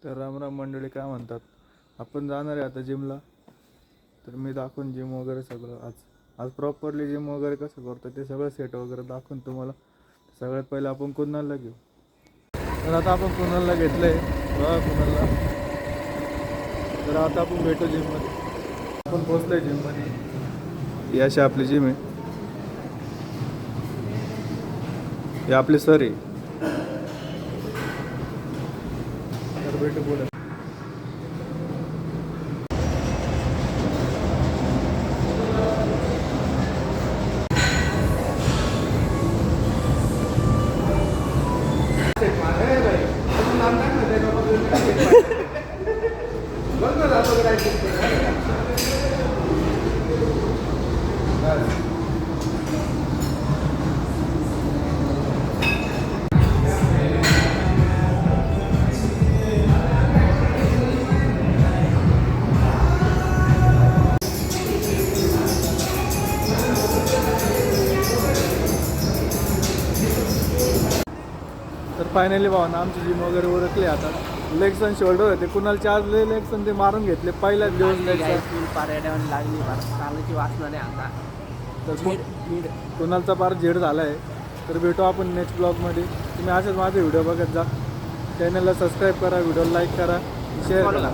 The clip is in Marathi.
तर रामराम मंडळी, काय म्हणतात, आपण जाणार आहे आता जिमला. तर मी दाखवून जिम वगैरे सगळं आज प्रॉपरली जिम वगैरे कसं करतो ते सगळं सेट वगैरे दाखवून तुम्हाला. सगळ्यात पहिले आपण कुणालला घेऊ. तर आता आपण कुणालला घेतलं आहे बघा कुणालला. तर आता आपण भेटू जिममध्ये. आपण पोचलो आहे जिममध्ये. ही अशी आपली जिम आहे. हे आपले सर आहे. तर भेटू पुढे. तर फायनली भावना आमची जिम वगैरे उरकली. आता लेग्स आणि शोल्डर होते. कुणाला चार्ज लेग्स आणि ते मारून घेतले पहिल्याच दिवस. लागली चालायची वासना नाही आता. तर कुणालचा पार झेड झाला आहे. तर भेटू आपण नेक्स्ट ब्लॉगमध्ये. तुम्ही असेच माझे व्हिडिओ बघत जा. चॅनलला सबस्क्राईब करा, व्हिडिओला लाईक करा, शेअर करा.